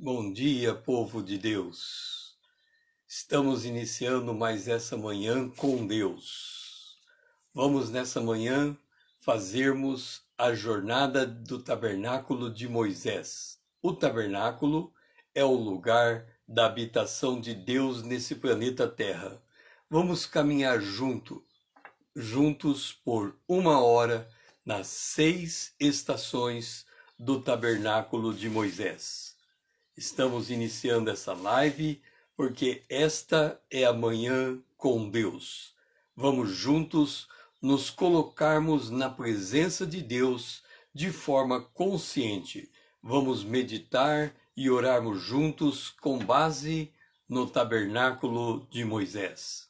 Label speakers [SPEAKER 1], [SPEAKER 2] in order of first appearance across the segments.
[SPEAKER 1] Bom dia, povo de Deus. Estamos iniciando mais essa manhã com Deus. Vamos nessa manhã fazermos a jornada do tabernáculo de Moisés. O tabernáculo é o lugar da habitação de Deus nesse planeta Terra. Vamos caminhar juntos por 1 hora nas 6 estações do tabernáculo de Moisés. Estamos iniciando essa live porque esta é a manhã com Deus. Vamos juntos nos colocarmos na presença de Deus de forma consciente. Vamos meditar e orarmos juntos com base no tabernáculo de Moisés.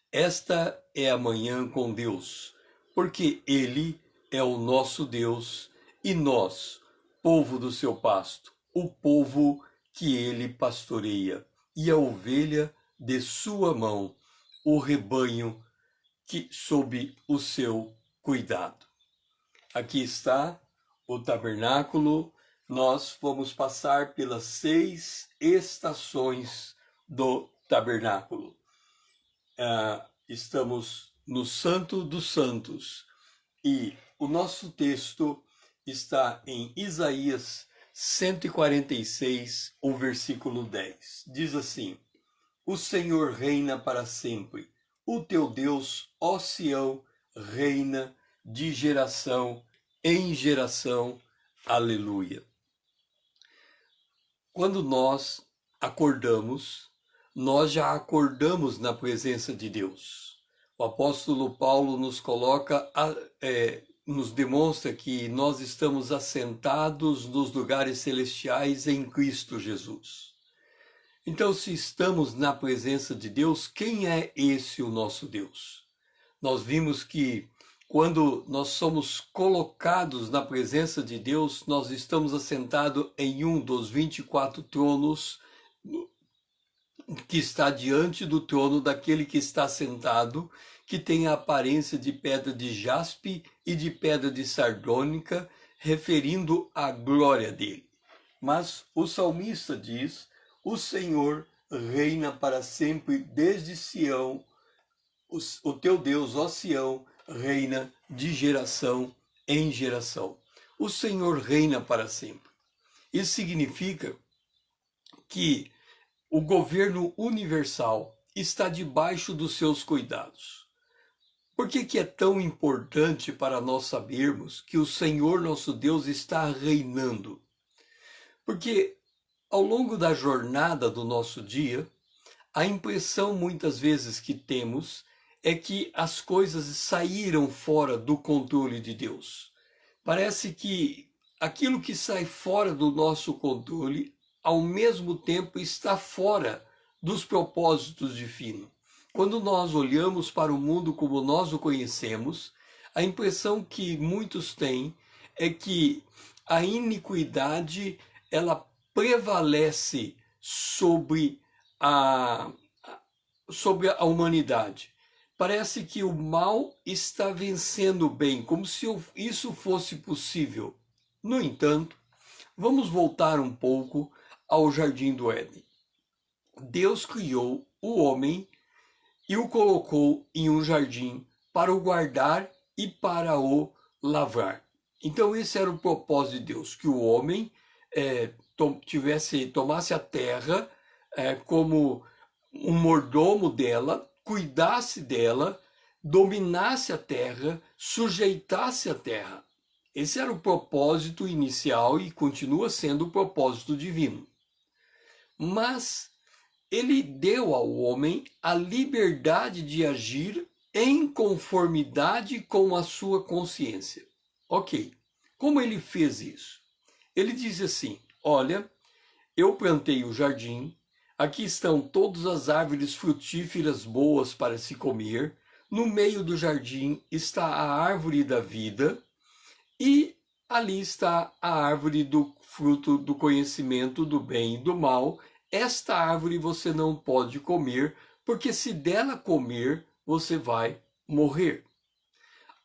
[SPEAKER 1] Esta é a manhã com Deus, porque Ele é o nosso Deus e nós, povo do seu pasto, o povo que ele pastoreia, e a ovelha de sua mão, o rebanho que sob o seu cuidado. Aqui está o tabernáculo. Nós vamos passar pelas 6 estações do tabernáculo. Estamos no Santo dos Santos e o nosso texto está em Isaías 146, o versículo 10. Diz assim: O Senhor reina para sempre, o teu Deus, ó Sião, reina de geração em geração. Aleluia. Quando nós acordamos, nós já acordamos na presença de Deus. O apóstolo Paulo nos nos demonstra que nós estamos assentados nos lugares celestiais em Cristo Jesus. Então, se estamos na presença de Deus, quem é esse o nosso Deus? Nós vimos que quando nós somos colocados na presença de Deus, nós estamos assentados em um dos 24 tronos que está diante do trono daquele que está sentado, que tem a aparência de pedra de jaspe e de pedra de sardônica, referindo à glória dele. Mas o salmista diz: o Senhor reina para sempre desde Sião, o teu Deus, ó Sião, reina de geração em geração. O Senhor reina para sempre. Isso significa que o governo universal está debaixo dos seus cuidados. Por que é tão importante para nós sabermos que o Senhor nosso Deus está reinando? Porque ao longo da jornada do nosso dia, a impressão muitas vezes que temos é que as coisas saíram fora do controle de Deus. Parece que aquilo que sai fora do nosso controle, ao mesmo tempo está fora dos propósitos divinos. Quando nós olhamos para o mundo como nós o conhecemos, a impressão que muitos têm é que a iniquidade ela prevalece sobre a humanidade. Parece que o mal está vencendo o bem, como se isso fosse possível. No entanto, vamos voltar um pouco ao Jardim do Éden. Deus criou o homem e o colocou em um jardim para o guardar e para o lavrar. Então esse era o propósito de Deus, que o homem tomasse a terra como um mordomo dela, cuidasse dela, dominasse a terra, sujeitasse a terra. Esse era o propósito inicial e continua sendo o propósito divino. Mas ele deu ao homem a liberdade de agir em conformidade com a sua consciência. Ok, como ele fez isso? Ele diz assim: olha, eu plantei o jardim, aqui estão todas as árvores frutíferas boas para se comer, no meio do jardim está a árvore da vida e ali está a árvore do fruto do conhecimento do bem e do mal. Esta árvore você não pode comer, porque se dela comer, você vai morrer.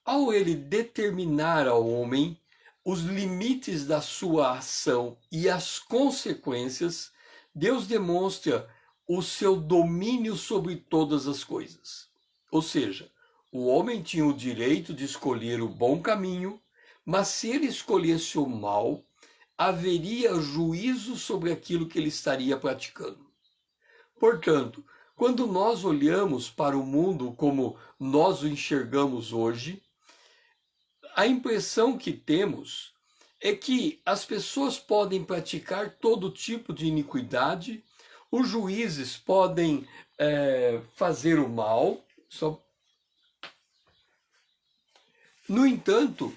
[SPEAKER 1] Ao ele determinar ao homem os limites da sua ação e as consequências, Deus demonstra o seu domínio sobre todas as coisas. Ou seja, o homem tinha o direito de escolher o bom caminho, mas se ele escolhesse o mal, haveria juízo sobre aquilo que ele estaria praticando. Portanto, quando nós olhamos para o mundo como nós o enxergamos hoje, a impressão que temos é que as pessoas podem praticar todo tipo de iniquidade, os juízes podem fazer o mal. No entanto,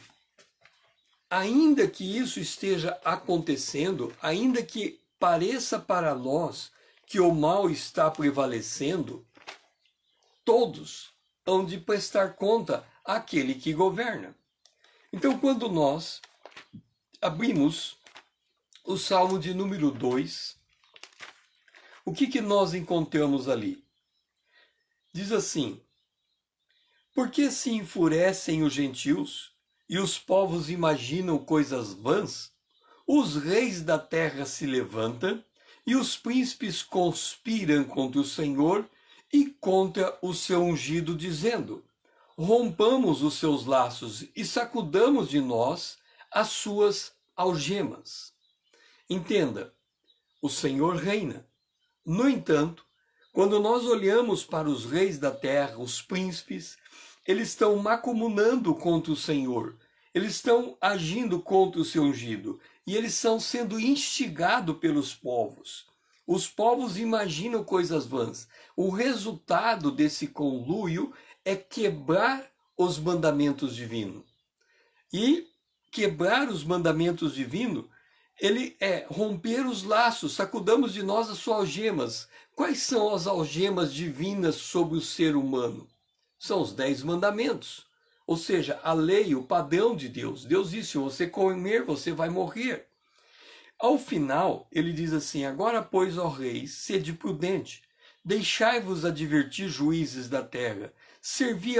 [SPEAKER 1] ainda que isso esteja acontecendo, ainda que pareça para nós que o mal está prevalecendo, todos hão de prestar conta àquele que governa. Então, quando nós abrimos o Salmo de número 2, o que nós encontramos ali? Diz assim: por que se enfurecem os gentios e os povos imaginam coisas vãs? Os reis da terra se levantam e os príncipes conspiram contra o Senhor e contra o seu ungido, dizendo: rompamos os seus laços e sacudamos de nós as suas algemas. Entenda, o Senhor reina. No entanto, quando nós olhamos para os reis da terra, os príncipes, eles estão macumunando contra o Senhor. Eles estão agindo contra o seu ungido. E eles estão sendo instigados pelos povos. Os povos imaginam coisas vãs. O resultado desse conluio é quebrar os mandamentos divinos. E quebrar os mandamentos divinos, ele é romper os laços, sacudamos de nós as suas algemas. Quais são as algemas divinas sobre o ser humano? São os 10 mandamentos. Ou seja, a lei, o padrão de Deus. Deus disse: se você comer, você vai morrer. Ao final, ele diz assim: agora, pois, ó reis, sede prudente, deixai-vos advertir, juízes da terra, servi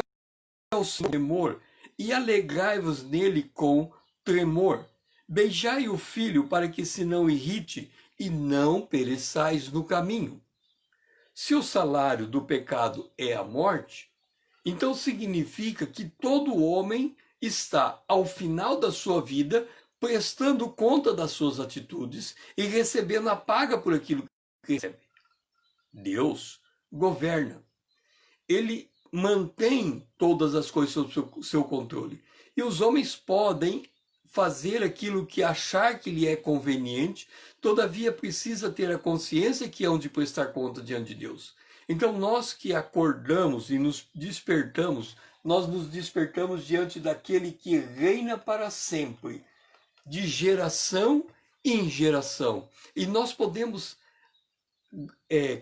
[SPEAKER 1] ao Senhor com temor e alegrai-vos nele com tremor. Beijai o filho para que se não irrite e não pereçais no caminho. Se o salário do pecado é a morte, então significa que todo homem está, ao final da sua vida, prestando conta das suas atitudes e recebendo a paga por aquilo que recebe. Deus governa. Ele mantém todas as coisas sob seu controle. E os homens podem fazer aquilo que achar que lhe é conveniente, todavia precisa ter a consciência que hão de prestar conta diante de Deus. Então nós que acordamos e nos despertamos, nós nos despertamos diante daquele que reina para sempre, de geração em geração. E nós podemos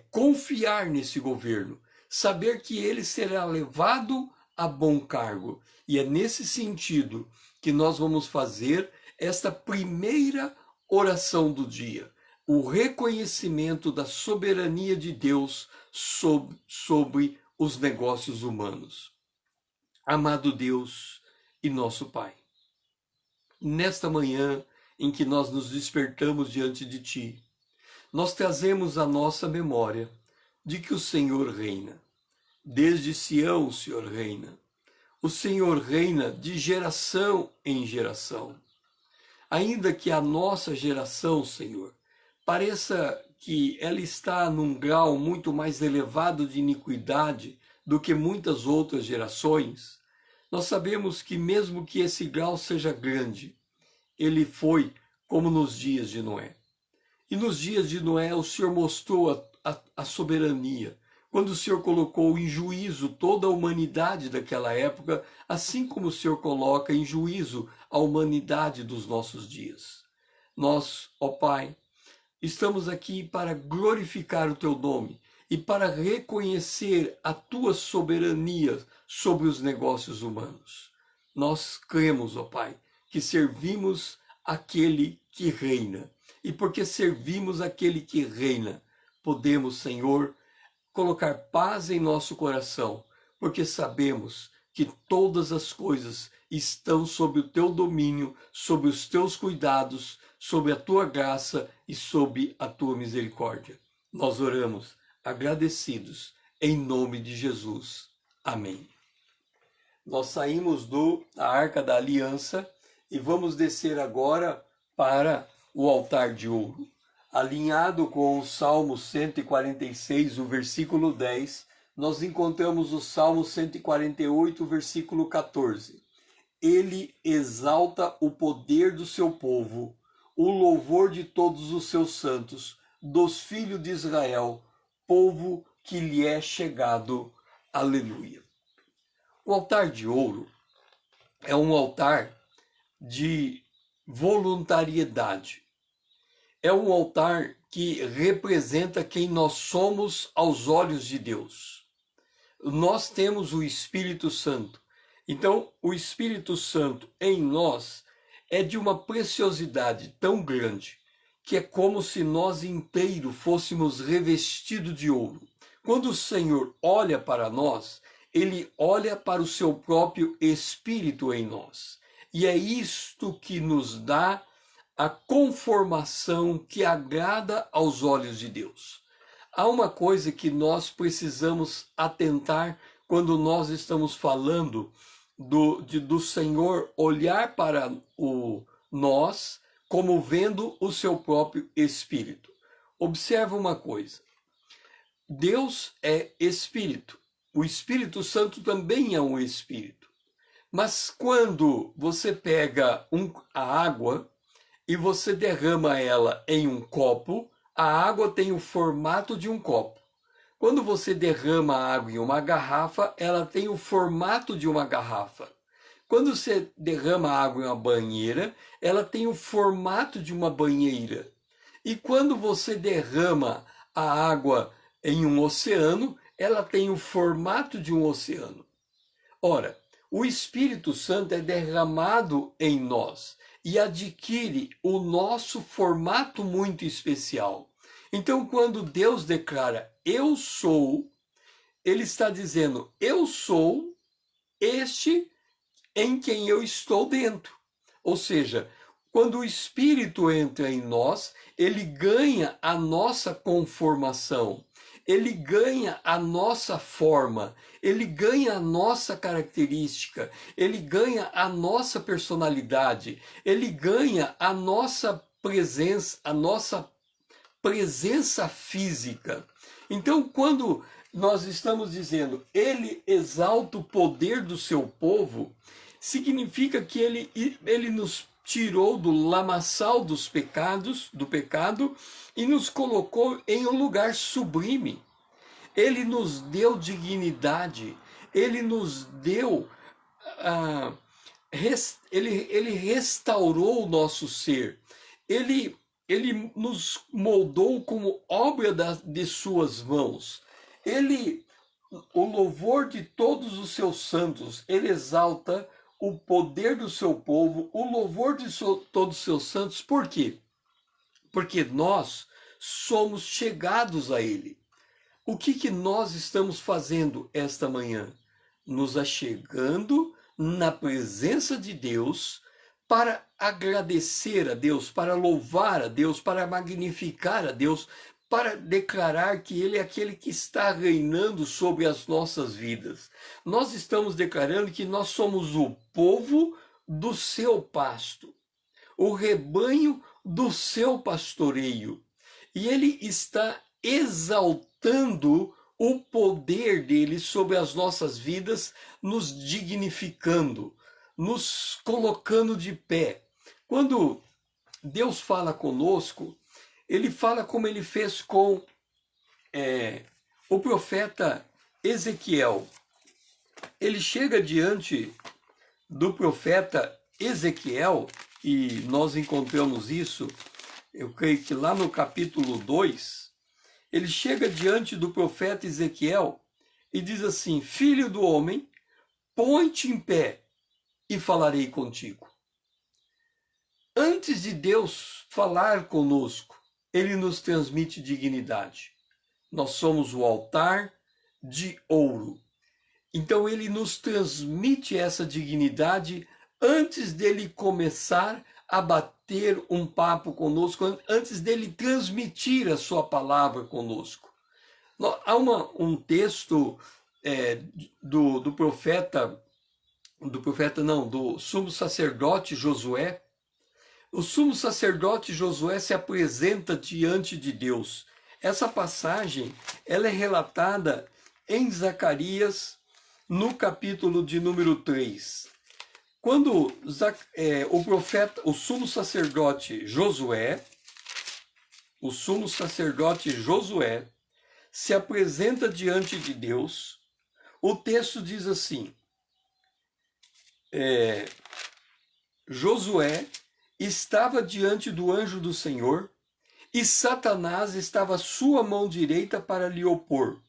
[SPEAKER 1] confiar nesse governo, saber que ele será levado a bom cargo. E é nesse sentido que nós vamos fazer esta primeira oração do dia, o reconhecimento da soberania de Deus sobre os negócios humanos. Amado Deus e nosso Pai, nesta manhã em que nós nos despertamos diante de Ti, nós trazemos à nossa memória de que o Senhor reina. Desde Sião o Senhor reina. O Senhor reina de geração em geração. Ainda que a nossa geração, Senhor, pareça que ela está num grau muito mais elevado de iniquidade do que muitas outras gerações, nós sabemos que mesmo que esse grau seja grande, ele foi como nos dias de Noé. E nos dias de Noé o Senhor mostrou a soberania, quando o Senhor colocou em juízo toda a humanidade daquela época, assim como o Senhor coloca em juízo a humanidade dos nossos dias. Nós, ó Pai, estamos aqui para glorificar o Teu nome e para reconhecer a Tua soberania sobre os negócios humanos. Nós cremos, ó Pai, que servimos aquele que reina. E porque servimos aquele que reina, podemos, Senhor, colocar paz em nosso coração, porque sabemos que todas as coisas estão sob o teu domínio, sob os teus cuidados, sob a tua graça e sob a tua misericórdia. Nós oramos agradecidos em nome de Jesus. Amém. Nós saímos da Arca da Aliança e vamos descer agora para o altar de ouro. Alinhado com o Salmo 146, o versículo 10, nós encontramos o Salmo 148, versículo 14. Ele exalta o poder do seu povo, o louvor de todos os seus santos, dos filhos de Israel, povo que lhe é chegado. Aleluia. O altar de ouro é um altar de voluntariedade. É um altar que representa quem nós somos aos olhos de Deus. Nós temos o Espírito Santo. Então, o Espírito Santo em nós é de uma preciosidade tão grande que é como se nós inteiro fôssemos revestidos de ouro. Quando o Senhor olha para nós, ele olha para o seu próprio Espírito em nós. E é isto que nos dá a conformação que agrada aos olhos de Deus. Há uma coisa que nós precisamos atentar quando nós estamos falando do Senhor olhar para nós como vendo o seu próprio Espírito. Observa uma coisa. Deus é Espírito. O Espírito Santo também é um Espírito. Mas quando você pega a água e você derrama ela em um copo, a água tem o formato de um copo. Quando você derrama a água em uma garrafa, ela tem o formato de uma garrafa. Quando você derrama a água em uma banheira, ela tem o formato de uma banheira. E quando você derrama a água em um oceano, ela tem o formato de um oceano. Ora, o Espírito Santo é derramado em nós e adquire o nosso formato muito especial. Então, quando Deus declara, eu sou, ele está dizendo, eu sou este em quem eu estou dentro. Ou seja, quando o Espírito entra em nós, ele ganha a nossa conformação, ele ganha a nossa forma, ele ganha a nossa característica, ele ganha a nossa personalidade, ele ganha a nossa presença física. Então, quando nós estamos dizendo, ele exalta o poder do seu povo, significa que ele nos tirou do lamaçal do pecado, e nos colocou em um lugar sublime. Ele nos deu dignidade, ele nos deu, ele restaurou o nosso ser, ele nos moldou como obra de suas mãos. O louvor de todos os seus santos, ele exalta o poder do seu povo, o louvor de todos os seus santos. Por quê? Porque nós somos chegados a ele. O que nós estamos fazendo esta manhã? Nos achegando na presença de Deus para agradecer a Deus, para louvar a Deus, para magnificar a Deus, para declarar que ele é aquele que está reinando sobre as nossas vidas. Nós estamos declarando que nós somos o povo do seu pasto, o rebanho do seu pastoreio. E ele está exaltando o poder dele sobre as nossas vidas, nos dignificando, nos colocando de pé. Quando Deus fala conosco, ele fala como ele fez com o profeta Ezequiel. Ele chega diante do profeta Ezequiel, e nós encontramos isso, eu creio que lá no capítulo 2, ele chega diante do profeta Ezequiel e diz assim: filho do homem, põe-te em pé e falarei contigo. Antes de Deus falar conosco, ele nos transmite dignidade. Nós somos o altar de ouro. Então ele nos transmite essa dignidade antes dele começar a bater um papo conosco, antes dele transmitir a sua palavra conosco. Há um texto do sumo sacerdote Josué. O sumo sacerdote Josué se apresenta diante de Deus. Essa passagem ela é relatada em Zacarias, no capítulo de número 3. Quando o sumo sacerdote Josué se apresenta diante de Deus, o texto diz assim: Josué estava diante do anjo do Senhor, e Satanás estava à sua mão direita para lhe opor.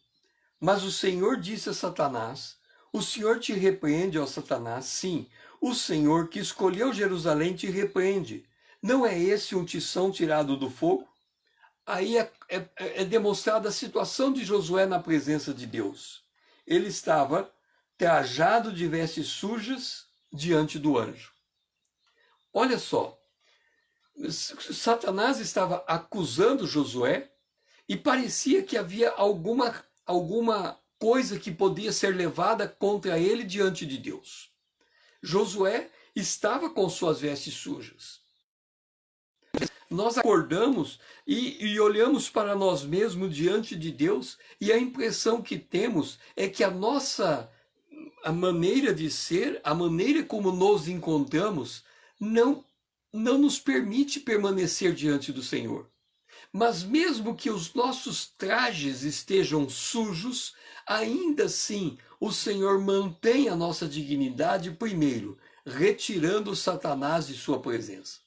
[SPEAKER 1] Mas o Senhor disse a Satanás: o Senhor te repreende, ó Satanás, sim, o Senhor que escolheu Jerusalém te repreende. Não é esse um tição tirado do fogo? Aí é demonstrada a situação de Josué na presença de Deus. Ele estava trajado de vestes sujas diante do anjo. Olha só, Satanás estava acusando Josué e parecia que havia alguma coisa que podia ser levada contra ele diante de Deus. Josué estava com suas vestes sujas. Nós acordamos e olhamos para nós mesmos diante de Deus, e a impressão que temos é que a maneira de ser, a maneira como nos encontramos, não nos permite permanecer diante do Senhor. Mas mesmo que os nossos trajes estejam sujos, ainda assim o Senhor mantém a nossa dignidade primeiro, retirando Satanás de sua presença.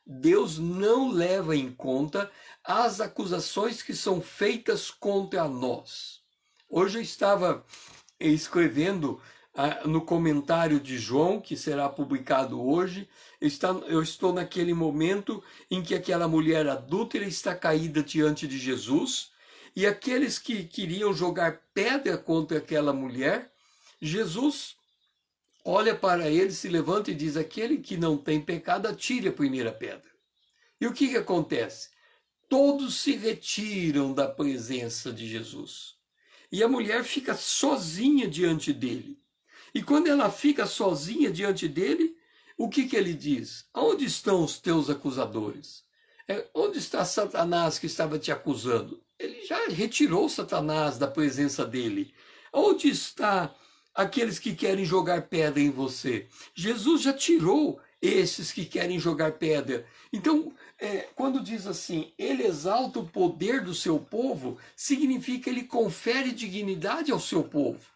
[SPEAKER 1] Deus não leva em conta as acusações que são feitas contra nós. Hoje eu estava escrevendo no comentário de João, que será publicado hoje, eu estou naquele momento em que aquela mulher adúltera está caída diante de Jesus, e aqueles que queriam jogar pedra contra aquela mulher, Jesus olha para ele, se levanta e diz: aquele que não tem pecado, atire a primeira pedra. E o que acontece? Todos se retiram da presença de Jesus. E a mulher fica sozinha diante dele. E quando ela fica sozinha diante dele, o que ele diz? Onde estão os teus acusadores? Onde está Satanás que estava te acusando? Ele já retirou Satanás da presença dele. Onde está aqueles que querem jogar pedra em você? Jesus já tirou esses que querem jogar pedra. Então, quando diz assim, ele exalta o poder do seu povo, significa ele confere dignidade ao seu povo.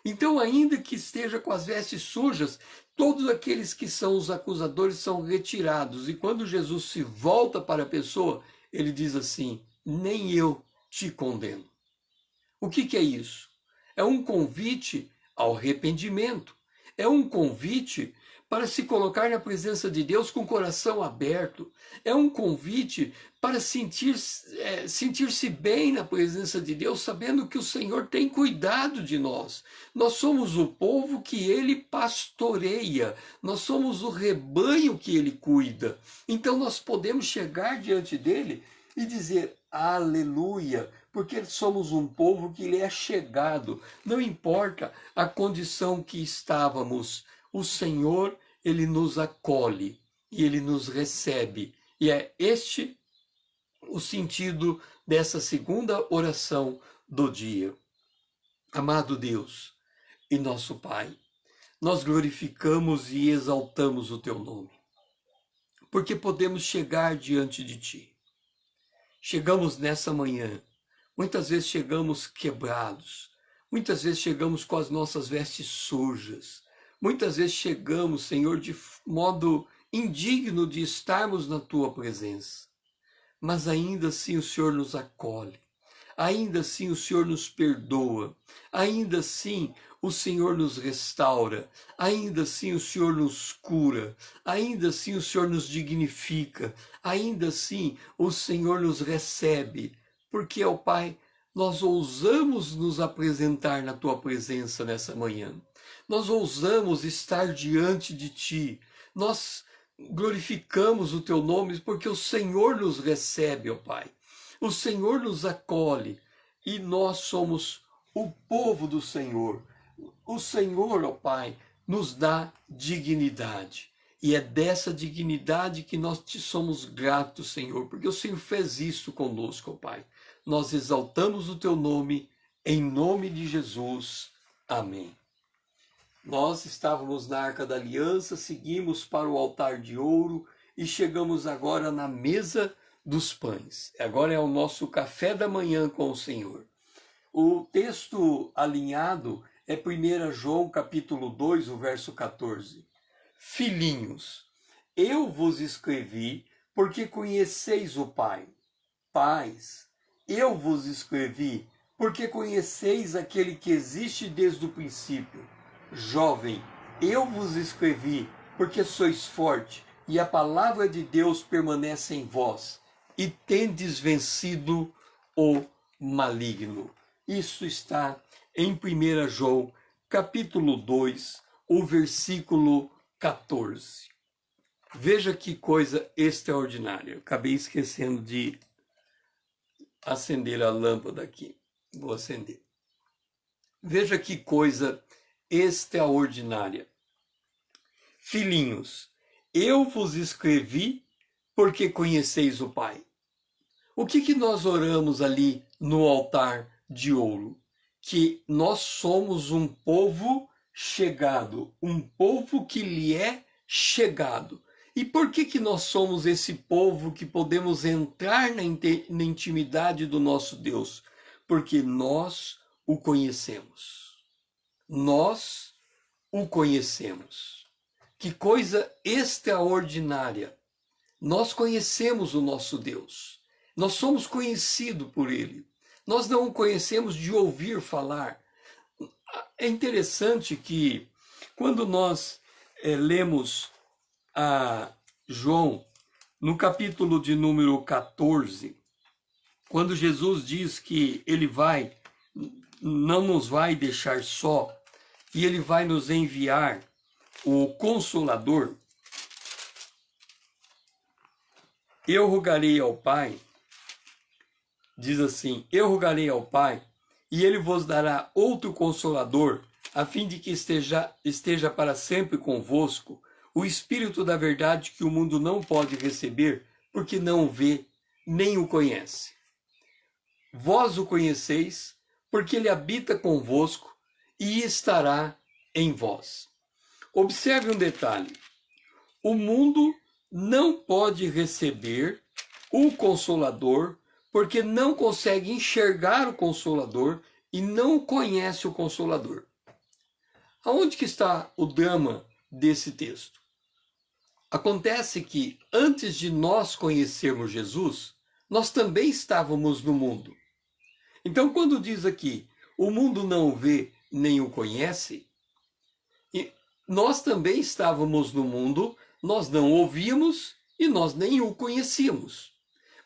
[SPEAKER 1] Então, ainda que esteja com as vestes sujas, todos aqueles que são os acusadores são retirados. E quando Jesus se volta para a pessoa, ele diz assim: nem eu te condeno. O que é isso? É um convite ao arrependimento. É um convite para se colocar na presença de Deus com o coração aberto. É um convite para sentir-se bem na presença de Deus, sabendo que o Senhor tem cuidado de nós. Nós somos o povo que Ele pastoreia, nós somos o rebanho que Ele cuida. Então nós podemos chegar diante dEle e dizer: aleluia, porque somos um povo que Ele é chegado. Não importa a condição que estávamos, o Senhor, Ele nos acolhe e Ele nos recebe. E é este o sentido dessa segunda oração do dia. Amado Deus e nosso Pai, nós glorificamos e exaltamos o Teu nome, porque podemos chegar diante de Ti. Chegamos nessa manhã, muitas vezes chegamos quebrados, muitas vezes chegamos com as nossas vestes sujas, muitas vezes chegamos, Senhor, de modo indigno de estarmos na Tua presença. Mas ainda assim o Senhor nos acolhe, ainda assim o Senhor nos perdoa, ainda assim o Senhor nos restaura, ainda assim o Senhor nos cura, ainda assim o Senhor nos dignifica, ainda assim o Senhor nos recebe, porque, ó Pai, nós ousamos nos apresentar na Tua presença nessa manhã. Nós ousamos estar diante de Ti, Nós glorificamos o teu nome porque o Senhor nos recebe, ó Pai. O Senhor nos acolhe e nós somos o povo do Senhor. O Senhor, ó Pai, nos dá dignidade. E é dessa dignidade que nós te somos gratos, Senhor, porque o Senhor fez isso conosco, ó Pai. Nós exaltamos o teu nome, em nome de Jesus. Amém. Nós estávamos na Arca da Aliança, seguimos para o altar de ouro e chegamos agora na mesa dos pães. Agora é o nosso café da manhã com o Senhor. O texto alinhado é 1 João capítulo 2, o verso 14. Filhinhos, eu vos escrevi porque conheceis o Pai. Pais, eu vos escrevi porque conheceis aquele que existe desde o princípio. Jovem, eu vos escrevi porque sois forte e a palavra de Deus permanece em vós e tendes vencido o maligno. Isso está em 1 João, capítulo 2, o versículo 14. Veja que coisa extraordinária. Eu acabei esquecendo de acender a lâmpada aqui. Vou acender. Veja que coisa extraordinária. Filhinhos, eu vos escrevi porque conheceis o Pai. O que nós oramos ali no altar de ouro? Que nós somos um povo chegado, um povo que lhe é chegado. E por que nós somos esse povo que podemos entrar na intimidade do nosso Deus? Porque nós o conhecemos. Nós o conhecemos. Que coisa extraordinária! Nós conhecemos o nosso Deus. Nós somos conhecidos por Ele. Nós não o conhecemos de ouvir falar. É interessante que quando nós lemos a João, no capítulo de número 14, quando Jesus diz que Ele não nos vai deixar só, e Ele vai nos enviar o Consolador, eu rogarei ao Pai, diz assim, eu rogarei ao Pai, e Ele vos dará outro Consolador, a fim de que esteja para sempre convosco, o Espírito da verdade que o mundo não pode receber, porque não o vê, nem o conhece. Vós o conheceis, porque Ele habita convosco e estará em vós. Observe um detalhe. O mundo não pode receber o Consolador porque não consegue enxergar o Consolador e não conhece o Consolador. Aonde que está o drama desse texto? Acontece que antes de nós conhecermos Jesus, nós também estávamos no mundo. Então, quando diz aqui, o mundo não o vê nem o conhece, e nós também estávamos no mundo, nós não ouvíamos e nós nem o conhecíamos.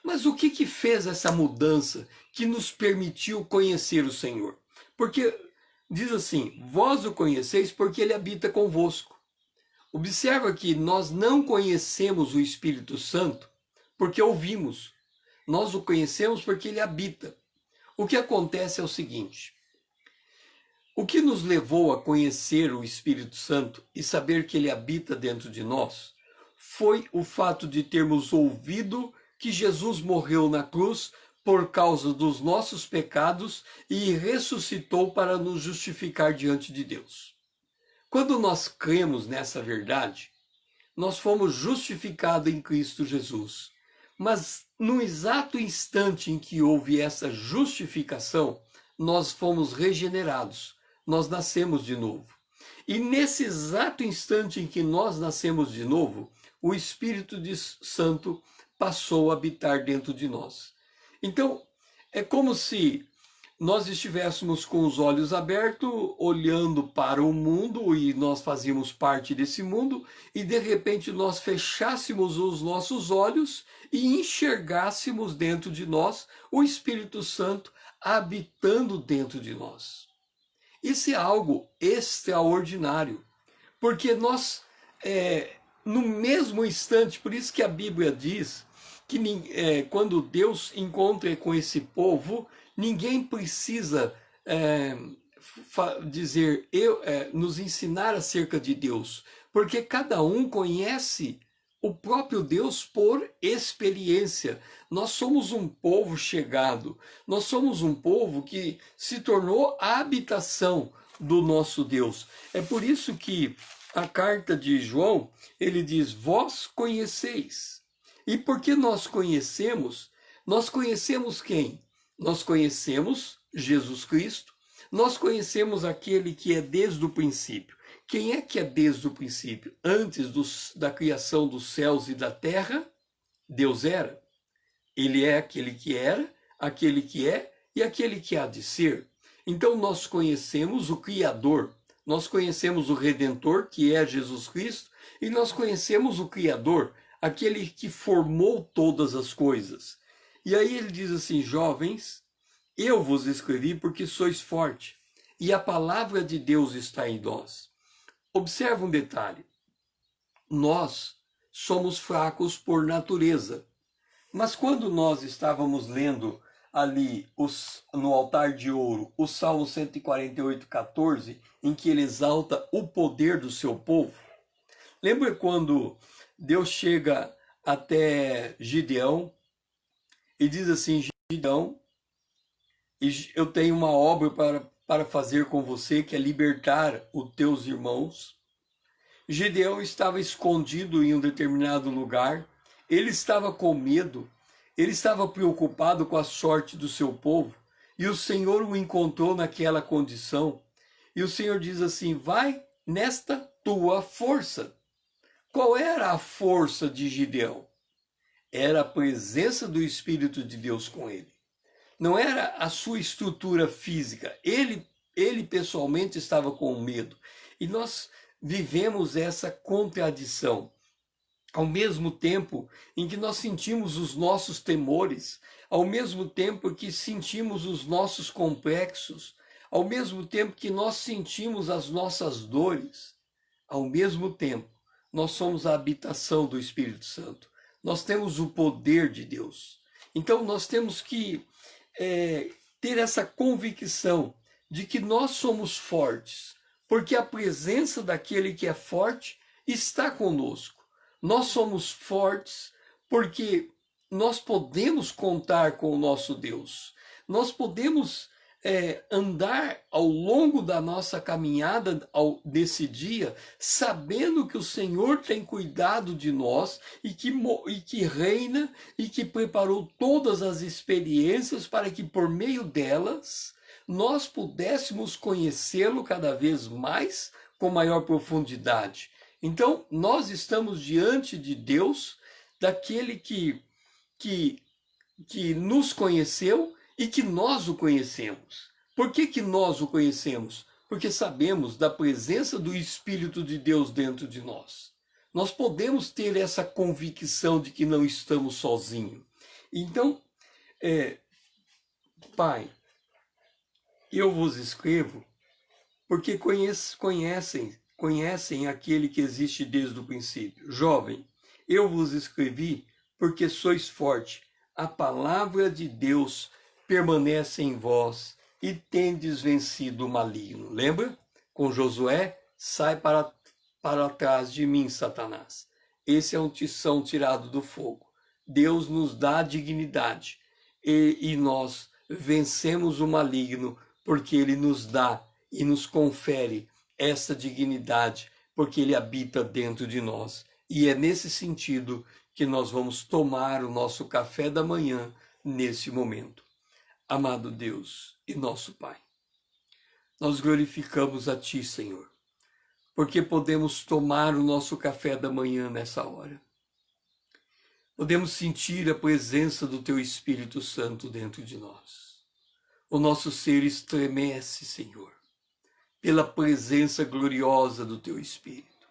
[SPEAKER 1] Mas o que fez essa mudança que nos permitiu conhecer o Senhor? Porque diz assim, vós o conheceis porque Ele habita convosco. Observa que nós não conhecemos o Espírito Santo porque ouvimos. Nós o conhecemos porque Ele habita. O que acontece é o seguinte, o que nos levou a conhecer o Espírito Santo e saber que Ele habita dentro de nós foi o fato de termos ouvido que Jesus morreu na cruz por causa dos nossos pecados e ressuscitou para nos justificar diante de Deus. Quando nós cremos nessa verdade, nós fomos justificados em Cristo Jesus. Mas no exato instante em que houve essa justificação, nós fomos regenerados, nós nascemos de novo. E nesse exato instante em que nós nascemos de novo, o Espírito Santo passou a habitar dentro de nós. Então, é como se nós estivéssemos com os olhos abertos, olhando para o mundo, e nós fazíamos parte desse mundo, e de repente nós fechássemos os nossos olhos e enxergássemos dentro de nós o Espírito Santo habitando dentro de nós. Isso é algo extraordinário, porque nós no mesmo instante, por isso que a Bíblia diz que quando Deus encontra com esse povo, ninguém precisa dizer, nos ensinar acerca de Deus, porque cada um conhece o próprio Deus por experiência. Nós somos um povo chegado, nós somos um povo que se tornou a habitação do nosso Deus. É por isso que a carta de João, ele diz, vós conheceis. E porque nós conhecemos quem? Nós conhecemos Jesus Cristo, nós conhecemos aquele que é desde o princípio. Quem é que é desde o princípio? Antes da criação dos céus e da terra, Deus era. Ele é aquele que era, aquele que é e aquele que há de ser. Então nós conhecemos o Criador, nós conhecemos o Redentor, que é Jesus Cristo, e nós conhecemos o Criador, aquele que formou todas as coisas. E aí ele diz assim, jovens, eu vos escrevi porque sois fortes, e a palavra de Deus está em nós. Observa um detalhe, nós somos fracos por natureza, mas quando nós estávamos lendo ali no altar de ouro, o Salmo 148:14, em que ele exalta o poder do seu povo, lembra quando Deus chega até Gideão e diz assim, Gideão, eu tenho uma obra para fazer com você, que é libertar os teus irmãos. Gideão estava escondido em um determinado lugar, ele estava com medo, ele estava preocupado com a sorte do seu povo, e o Senhor o encontrou naquela condição, e o Senhor diz assim, vai nesta tua força. Qual era a força de Gideão? Era a presença do Espírito de Deus com ele. Não era a sua estrutura física. Ele pessoalmente estava com medo. E nós vivemos essa contradição. Ao mesmo tempo em que nós sentimos os nossos temores, ao mesmo tempo que sentimos os nossos complexos, ao mesmo tempo que nós sentimos as nossas dores, ao mesmo tempo, nós somos a habitação do Espírito Santo. Nós temos o poder de Deus. Então nós temos que ter essa convicção de que nós somos fortes, porque a presença daquele que é forte está conosco. Nós somos fortes porque nós podemos contar com o nosso Deus. Nós podemos andar ao longo da nossa caminhada desse dia, sabendo que o Senhor tem cuidado de nós e que reina e que preparou todas as experiências para que por meio delas nós pudéssemos conhecê-lo cada vez mais com maior profundidade. Então, nós estamos diante de Deus, daquele que nos conheceu e que nós o conhecemos. Por que nós o conhecemos? Porque sabemos da presença do Espírito de Deus dentro de nós. Nós podemos ter essa convicção de que não estamos sozinhos. Então, Pai, eu vos escrevo porque conhecem aquele que existe desde o princípio. Jovem, eu vos escrevi porque sois forte. A palavra de Deus permanece em vós e tendes vencido o maligno. Lembra? Com Josué, sai para trás de mim, Satanás. Esse é um tição tirado do fogo. Deus nos dá dignidade e nós vencemos o maligno porque ele nos dá e nos confere essa dignidade, porque ele habita dentro de nós. E é nesse sentido que nós vamos tomar o nosso café da manhã nesse momento. Amado Deus e nosso Pai, nós glorificamos a Ti, Senhor, porque podemos tomar o nosso café da manhã nessa hora. Podemos sentir a presença do Teu Espírito Santo dentro de nós. O nosso ser estremece, Senhor, pela presença gloriosa do Teu Espírito.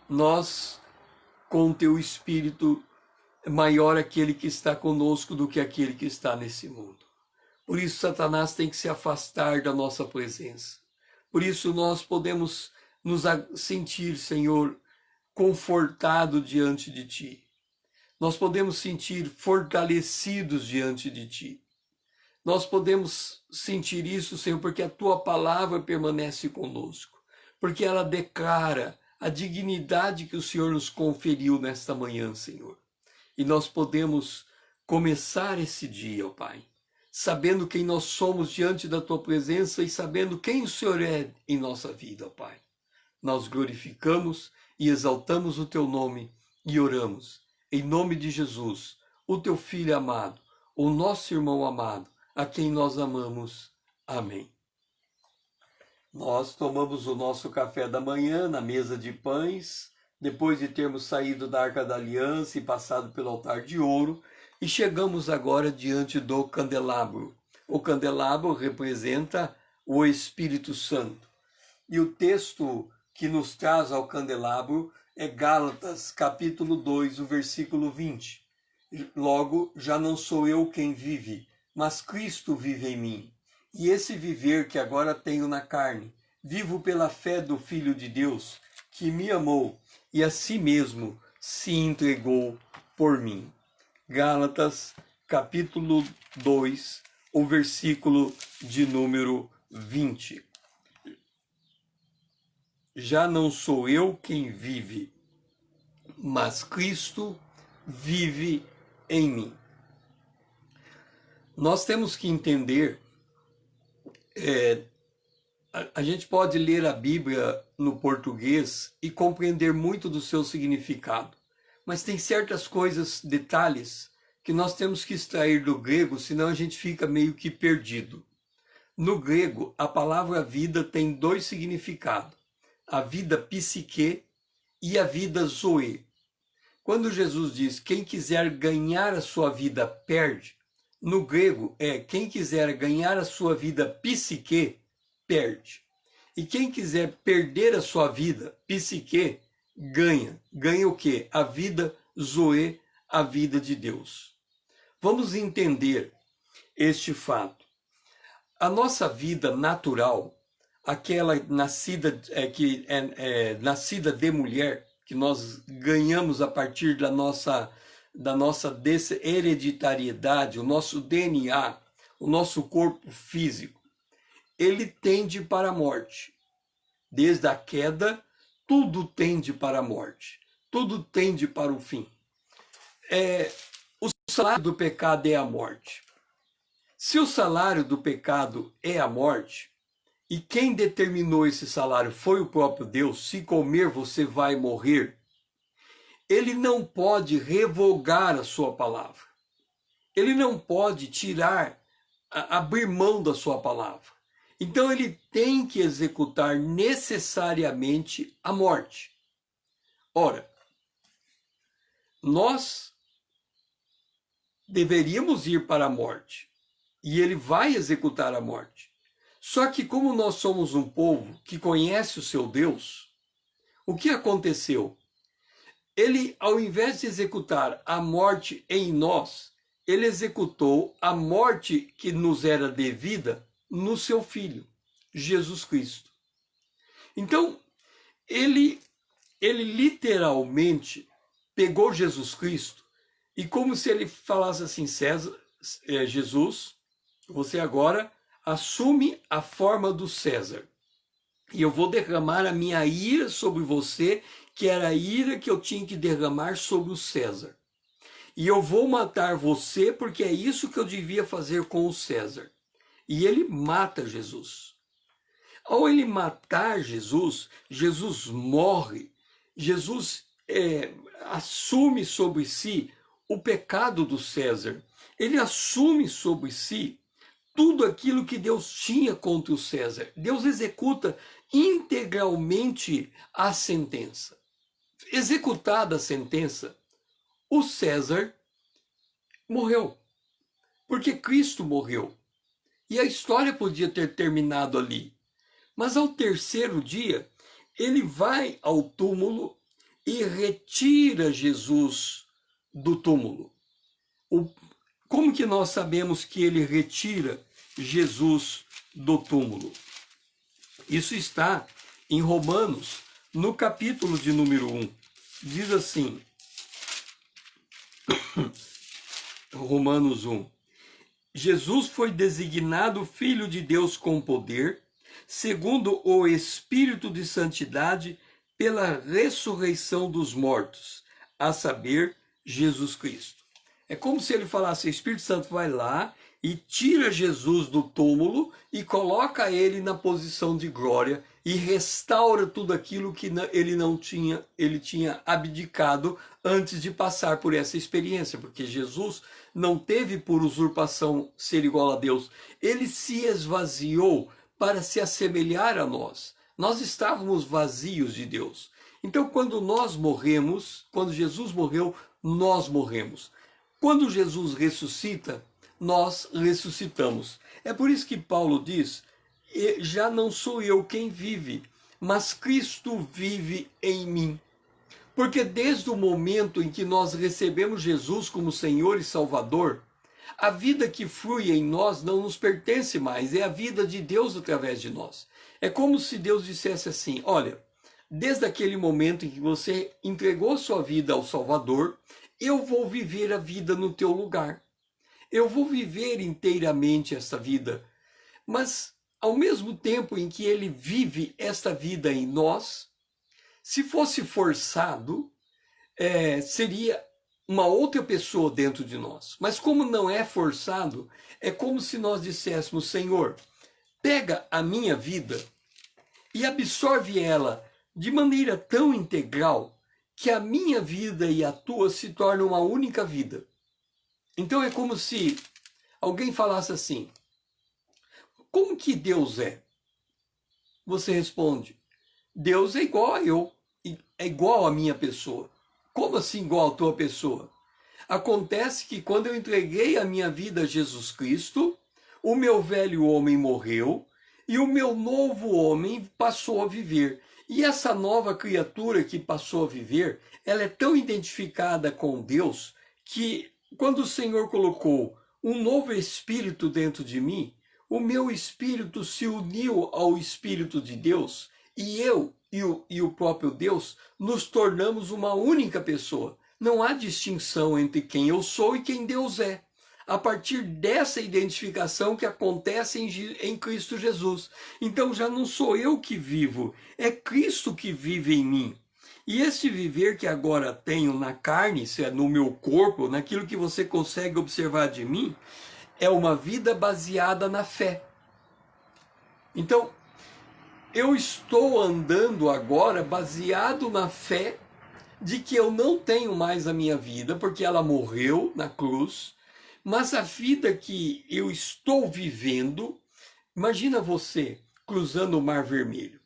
[SPEAKER 1] Nós, com o Teu Espírito, é maior aquele que está conosco do que aquele que está nesse mundo. Por isso, Satanás tem que se afastar da nossa presença. Por isso, nós podemos nos sentir, Senhor, confortado diante de Ti. Nós podemos sentir fortalecidos diante de Ti. Nós podemos sentir isso, Senhor, porque a Tua palavra permanece conosco, porque ela declara a dignidade que o Senhor nos conferiu nesta manhã, Senhor. E nós podemos começar esse dia, ó Pai, sabendo quem nós somos diante da Tua presença e sabendo quem o Senhor é em nossa vida, ó Pai. Nós glorificamos e exaltamos o Teu nome e oramos, em nome de Jesus, o Teu Filho amado, o nosso irmão amado, a quem nós amamos. Amém. Nós tomamos o nosso café da manhã na mesa de pães, depois de termos saído da Arca da Aliança e passado pelo altar de ouro, e chegamos agora diante do candelabro. O candelabro representa o Espírito Santo. E o texto que nos traz ao candelabro é Gálatas, capítulo 2, o versículo 20. Logo, já não sou eu quem vive, mas Cristo vive em mim. E esse viver que agora tenho na carne, vivo pela fé do Filho de Deus, que me amou e a si mesmo se entregou por mim. Gálatas, capítulo 2, o versículo de número 20. Já não sou eu quem vive, mas Cristo vive em mim. Nós temos que entender, a gente pode ler a Bíblia no português e compreender muito do seu significado, mas tem certas coisas, detalhes, que nós temos que extrair do grego, senão a gente fica meio que perdido. No grego, a palavra vida tem dois significados, a vida psique e a vida zoe. Quando Jesus diz, quem quiser ganhar a sua vida, perde, no grego é, quem quiser ganhar a sua vida psique, perde. E quem quiser perder a sua vida psique, ganha. Ganha o quê? A vida zoe, a vida de Deus. Vamos entender este fato. A nossa vida natural, aquela nascida, nascida de mulher, que nós ganhamos a partir da nossa hereditariedade, o nosso DNA, o nosso corpo físico, ele tende para a morte. Desde a queda, tudo tende para a morte. Tudo tende para o fim. O salário do pecado é a morte. Se o salário do pecado é a morte, e quem determinou esse salário foi o próprio Deus, se comer você vai morrer, ele não pode revogar a sua palavra. Ele não pode abrir mão da sua palavra. Então ele tem que executar necessariamente a morte. Ora, nós deveríamos ir para a morte, e ele vai executar a morte. Só que como nós somos um povo que conhece o seu Deus, o que aconteceu? Ele, ao invés de executar a morte em nós, ele executou a morte que nos era devida no seu Filho, Jesus Cristo. Então, ele literalmente pegou Jesus Cristo e como se ele falasse assim, Jesus, você agora assume a forma do César. E eu vou derramar a minha ira sobre você, que era a ira que eu tinha que derramar sobre o César. E eu vou matar você, porque é isso que eu devia fazer com o César. E ele mata Jesus. Ao ele matar Jesus, Jesus morre. Jesus assume sobre si o pecado do César. Ele assume sobre si tudo aquilo que Deus tinha contra o César. Deus executa integralmente a sentença. Executada a sentença, o César morreu, porque Cristo morreu. E a história podia ter terminado ali. Mas ao terceiro dia, ele vai ao túmulo e retira Jesus do túmulo. Como que nós sabemos que ele retira Jesus do túmulo? Isso está em Romanos, no capítulo de número 1. diz assim, Romanos 1, Jesus foi designado Filho de Deus com poder, segundo o Espírito de Santidade, pela ressurreição dos mortos, a saber, Jesus Cristo. É como se ele falasse, o Espírito Santo vai lá e tira Jesus do túmulo e coloca ele na posição de glória e restaura tudo aquilo que ele tinha abdicado antes de passar por essa experiência, porque Jesus não teve por usurpação ser igual a Deus, ele se esvaziou para se assemelhar a nós. Nós estávamos vazios de Deus. Então, quando nós morremos, quando Jesus morreu, nós morremos. Quando Jesus ressuscita, nós ressuscitamos. É por isso que Paulo diz, já não sou eu quem vive, mas Cristo vive em mim. Porque desde o momento em que nós recebemos Jesus como Senhor e Salvador, a vida que flui em nós não nos pertence mais, é a vida de Deus através de nós. É como se Deus dissesse assim, olha, desde aquele momento em que você entregou sua vida ao Salvador, eu vou viver a vida no teu lugar. Eu vou viver inteiramente essa vida. Mas, ao mesmo tempo em que ele vive esta vida em nós, se fosse forçado, seria uma outra pessoa dentro de nós. Mas como não é forçado, é como se nós disséssemos, Senhor, pega a minha vida e absorve ela de maneira tão integral que a minha vida e a tua se tornam uma única vida. Então é como se alguém falasse assim, como que Deus é? Você responde, Deus é igual a eu, é igual à minha pessoa. Como assim igual à tua pessoa? Acontece que quando eu entreguei a minha vida a Jesus Cristo, o meu velho homem morreu e o meu novo homem passou a viver. E essa nova criatura que passou a viver, ela é tão identificada com Deus que quando o Senhor colocou um novo espírito dentro de mim, o meu espírito se uniu ao Espírito de Deus e eu e o próprio Deus nos tornamos uma única pessoa. Não há distinção entre quem eu sou e quem Deus é. A partir dessa identificação que acontece em Cristo Jesus. Então já não sou eu que vivo, é Cristo que vive em mim. E esse viver que agora tenho na carne, se é no meu corpo, naquilo que você consegue observar de mim, é uma vida baseada na fé. Então, eu estou andando agora baseado na fé de que eu não tenho mais a minha vida, porque ela morreu na cruz, mas a vida que eu estou vivendo, imagina você cruzando o Mar Vermelho.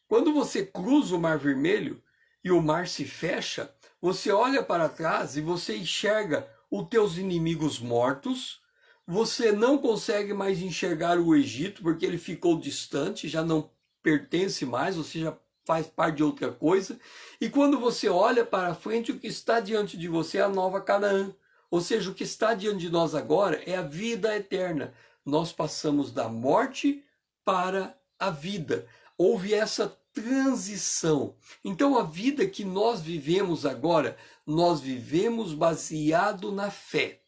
[SPEAKER 1] Quando você cruza o Mar Vermelho e o mar se fecha, você olha para trás e você enxerga os teus inimigos mortos, você não consegue mais enxergar o Egito, porque ele ficou distante, já não pertence mais, você já faz parte de outra coisa. E quando você olha para frente, o que está diante de você é a nova Canaã. Ou seja, o que está diante de nós agora é a vida eterna. Nós passamos da morte para a vida. Houve essa transição. Então a vida que nós vivemos agora, nós vivemos baseado na fé.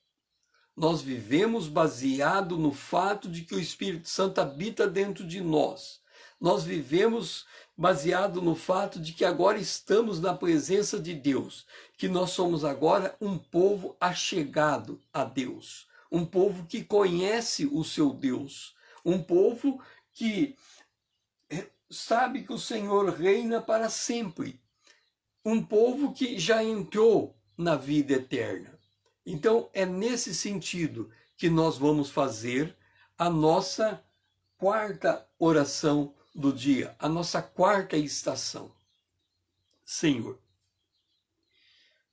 [SPEAKER 1] Nós vivemos baseado no fato de que o Espírito Santo habita dentro de nós. Nós vivemos baseado no fato de que agora estamos na presença de Deus, que nós somos agora um povo achegado a Deus, um povo que conhece o seu Deus, um povo que sabe que o Senhor reina para sempre, um povo que já entrou na vida eterna. Então, é nesse sentido que nós vamos fazer a nossa quarta oração do dia, a nossa quarta estação. Senhor,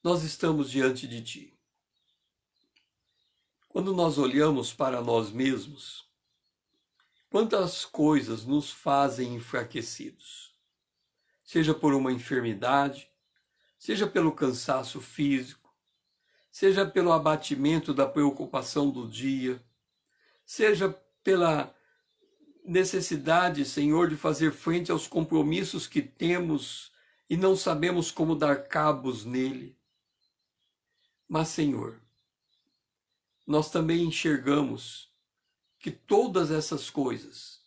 [SPEAKER 1] nós estamos diante de Ti. Quando nós olhamos para nós mesmos, quantas coisas nos fazem enfraquecidos? Seja por uma enfermidade, seja pelo cansaço físico, seja pelo abatimento da preocupação do dia, seja pela necessidade, Senhor, de fazer frente aos compromissos que temos e não sabemos como dar cabos nele. Mas, Senhor, nós também enxergamos que todas essas coisas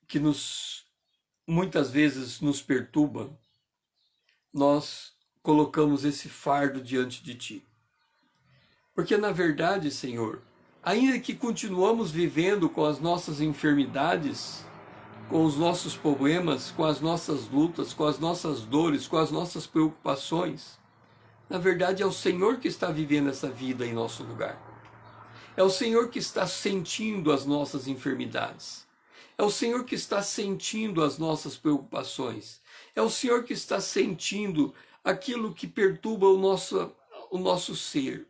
[SPEAKER 1] que muitas vezes nos perturbam, nós colocamos esse fardo diante de Ti. Porque, na verdade, Senhor, ainda que continuamos vivendo com as nossas enfermidades, com os nossos problemas, com as nossas lutas, com as nossas dores, com as nossas preocupações, na verdade é o Senhor que está vivendo essa vida em nosso lugar. É o Senhor que está sentindo as nossas enfermidades. É o Senhor que está sentindo as nossas preocupações. É o Senhor que está sentindo aquilo que perturba o nosso ser.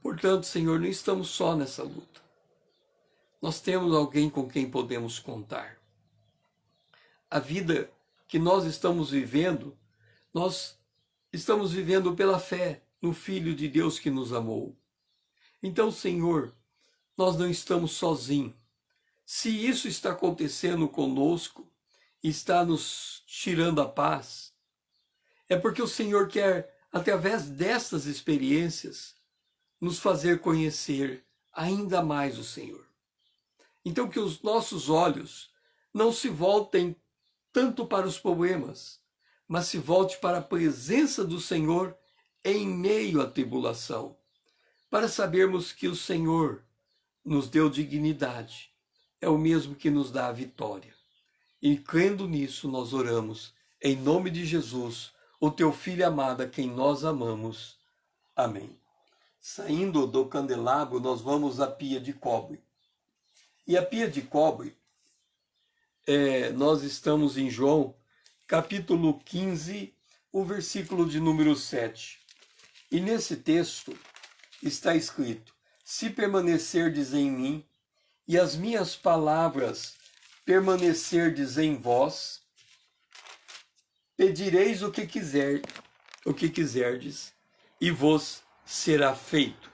[SPEAKER 1] Portanto, Senhor, não estamos só nessa luta. Nós temos alguém com quem podemos contar. A vida que nós estamos vivendo pela fé no Filho de Deus que nos amou. Então, Senhor, nós não estamos sozinhos. Se isso está acontecendo conosco, está nos tirando a paz, é porque o Senhor quer, através destas experiências, nos fazer conhecer ainda mais o Senhor. Então, que os nossos olhos não se voltem tanto para os problemas, mas se volte para a presença do Senhor em meio à tribulação, para sabermos que o Senhor nos deu dignidade, é o mesmo que nos dá a vitória. E crendo nisso, nós oramos, em nome de Jesus, o teu Filho amado, a quem nós amamos. Amém. Saindo do candelabro, nós vamos à pia de cobre. E a pia de cobre, nós estamos em João, capítulo 15, o versículo de número 7. E nesse texto está escrito: se permanecerdes em mim, e as minhas palavras permanecerdes em vós, pedireis o que quiserdes, e vos será feito.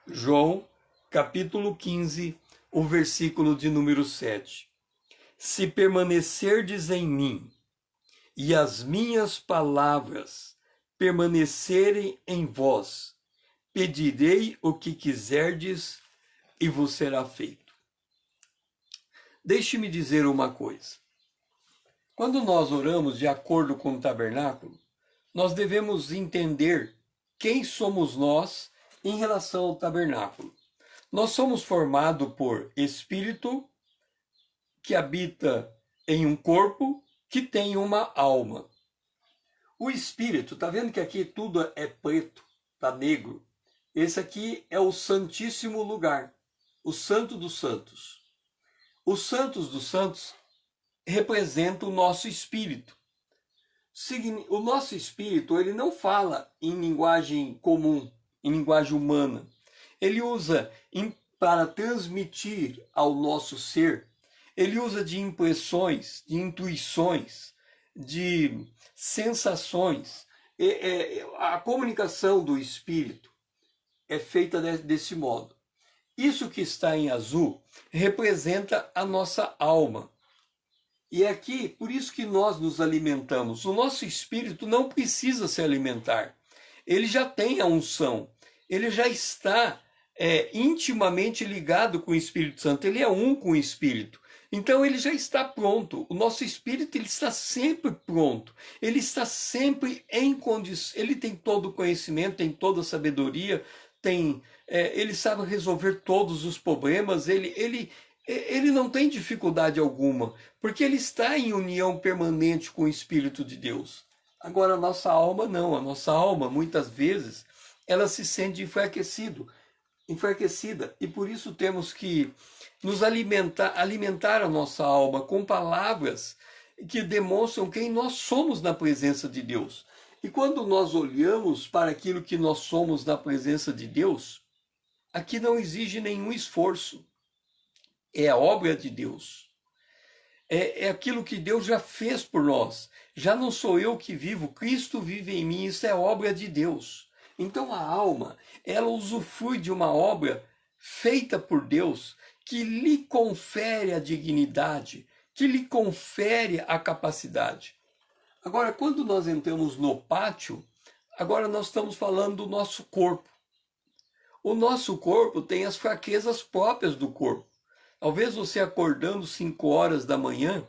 [SPEAKER 1] João, capítulo 15, o versículo de número 7. Se permanecerdes em mim, e as minhas palavras permanecerem em vós, pedirei o que quiserdes, e vos será feito. Deixe-me dizer uma coisa. Quando nós oramos de acordo com o tabernáculo, nós devemos entender quem somos nós em relação ao tabernáculo. Nós somos formados por espírito que habita em um corpo que tem uma alma. O espírito, está vendo que aqui tudo é preto, está negro? Esse aqui é o santíssimo lugar, o santo dos santos. Os santos dos santos representam o nosso espírito. O nosso espírito, ele não fala em linguagem comum, em linguagem humana. Ele usa para transmitir ao nosso ser, ele usa de impressões, de intuições, de sensações. A comunicação do espírito é feita desse modo. Isso que está em azul representa a nossa alma. E aqui, por isso que nós nos alimentamos. O nosso espírito não precisa se alimentar. Ele já tem a unção. Ele já está intimamente ligado com o Espírito Santo. Ele é um com o Espírito. Então ele já está pronto. O nosso espírito ele está sempre pronto. Ele está sempre em condição. Ele tem todo o conhecimento, tem toda a sabedoria, ele sabe resolver todos os problemas. Ele não tem dificuldade alguma, porque ele está em união permanente com o Espírito de Deus. Agora a nossa alma não. A nossa alma muitas vezes ela se sente enfraquecida, e por isso temos que nos alimentar a nossa alma com palavras que demonstram quem nós somos na presença de Deus. E quando nós olhamos para aquilo que nós somos na presença de Deus, aqui não exige nenhum esforço. É a obra de Deus. É aquilo que Deus já fez por nós. Já não sou eu que vivo, Cristo vive em mim. Isso é obra de Deus. Então a alma, ela usufrui de uma obra feita por Deus, que lhe confere a dignidade, que lhe confere a capacidade. Agora, quando nós entramos no pátio, agora nós estamos falando do nosso corpo. O nosso corpo tem as fraquezas próprias do corpo. Talvez você acordando 5 horas da manhã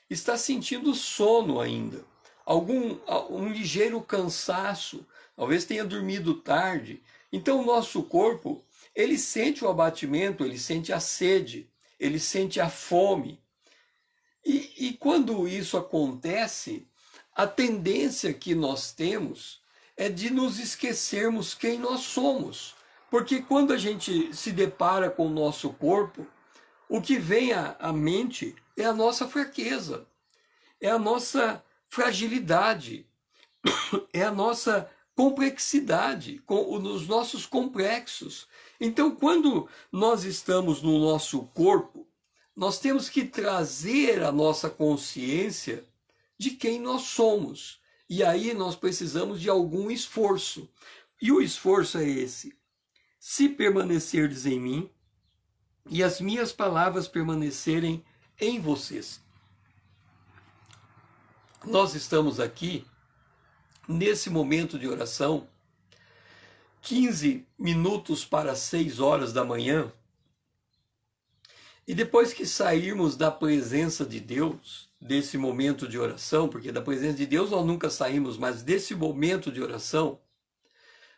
[SPEAKER 1] está sentindo sono ainda, um ligeiro cansaço, talvez tenha dormido tarde. Então o nosso corpo, ele sente o abatimento, ele sente a sede, ele sente a fome. E quando isso acontece, a tendência que nós temos é de nos esquecermos quem nós somos. Porque quando a gente se depara com o nosso corpo, o que vem à mente é a nossa fraqueza, é a nossa fragilidade, é a nossa complexidade, os nossos complexos. Então, quando nós estamos no nosso corpo, nós temos que trazer a nossa consciência de quem nós somos. E aí nós precisamos de algum esforço. E o esforço é esse: se permanecerdes em mim e as minhas palavras permanecerem em vocês. Nós estamos aqui, nesse momento de oração, 15 minutos para 6 horas da manhã, e depois que sairmos da presença de Deus, desse momento de oração, porque da presença de Deus nós nunca saímos, mas desse momento de oração,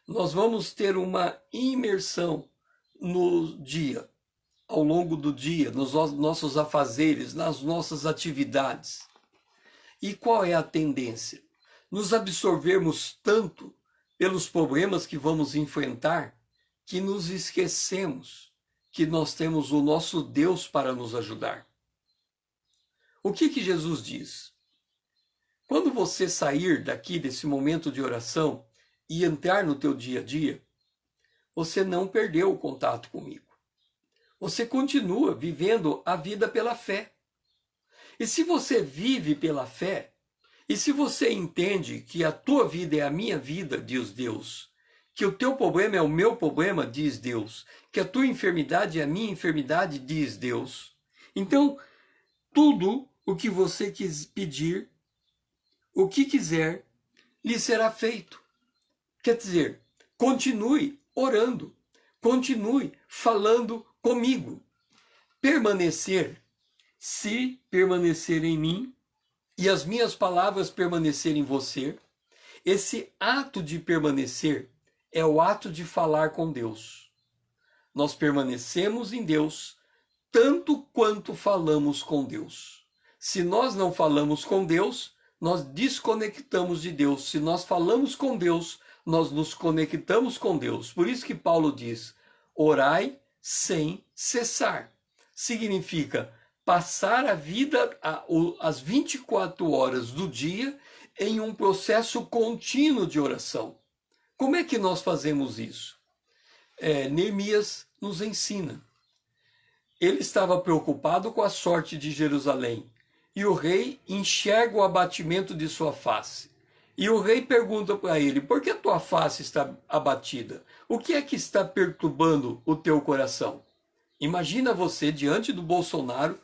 [SPEAKER 1] nós vamos ter uma imersão no dia, ao longo do dia, nos nossos afazeres, nas nossas atividades. E qual é a tendência? Nos absorvermos tanto pelos problemas que vamos enfrentar, que nos esquecemos que nós temos o nosso Deus para nos ajudar. O que Jesus diz? Quando você sair daqui desse momento de oração e entrar no teu dia a dia, você não perdeu o contato comigo. Você continua vivendo a vida pela fé. E se você vive pela fé, e se você entende que a tua vida é a minha vida, diz Deus, que o teu problema é o meu problema, diz Deus, que a tua enfermidade é a minha enfermidade, diz Deus, então tudo o que você quis pedir, o que quiser, lhe será feito. Quer dizer, continue orando, continue falando comigo. Permanecer, se permanecer em mim e as minhas palavras permanecerem em você, esse ato de permanecer é o ato de falar com Deus. Nós permanecemos em Deus tanto quanto falamos com Deus. Se nós não falamos com Deus, nós desconectamos de Deus. Se nós falamos com Deus, nós nos conectamos com Deus. Por isso que Paulo diz: orai sem cessar. Significa passar a vida, as 24 horas do dia, em um processo contínuo de oração. Como é que nós fazemos isso? Neemias nos ensina. Ele estava preocupado com a sorte de Jerusalém, e o rei enxerga o abatimento de sua face. E o rei pergunta para ele: por que a tua face está abatida? O que é que está perturbando o teu coração? Imagina você diante do Bolsonaro,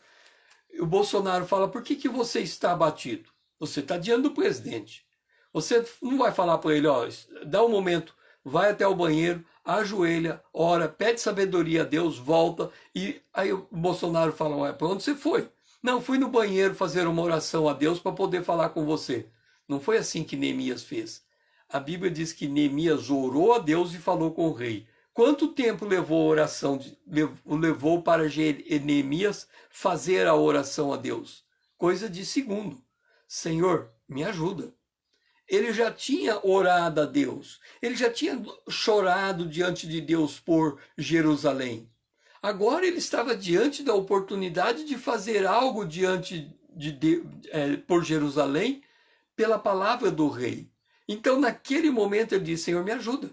[SPEAKER 1] e o Bolsonaro fala: por que você está abatido? Você está diante do presidente. Você não vai falar para ele: ó, dá um momento, vai até o banheiro, ajoelha, ora, pede sabedoria a Deus, volta. E aí o Bolsonaro fala: ué, para onde você foi? Não, fui no banheiro fazer uma oração a Deus para poder falar com você. Não foi assim que Neemias fez. A Bíblia diz que Neemias orou a Deus e falou com o rei. Quanto tempo levou a oração, levou para Neemias fazer a oração a Deus? Coisa de segundo. Senhor, me ajuda. Ele já tinha orado a Deus. Ele já tinha chorado diante de Deus por Jerusalém. Agora ele estava diante da oportunidade de fazer algo por Jerusalém pela palavra do rei. Então, naquele momento, ele disse: Senhor, me ajuda.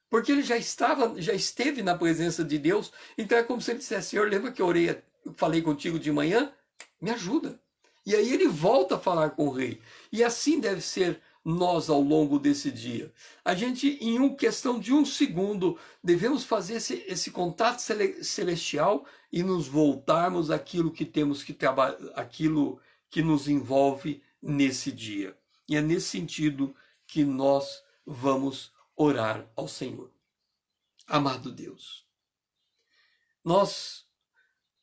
[SPEAKER 1] Porque ele já esteve na presença de Deus. Então é como se ele dissesse: Senhor, lembra que eu falei contigo de manhã? Me ajuda. E aí ele volta a falar com o rei. E assim deve ser nós ao longo desse dia. A gente, em questão de um segundo, devemos fazer esse contato celestial e nos voltarmos àquilo que temos que trabalhar, aquilo que nos envolve nesse dia. E é nesse sentido que nós vamos orar ao Senhor. Amado Deus, nós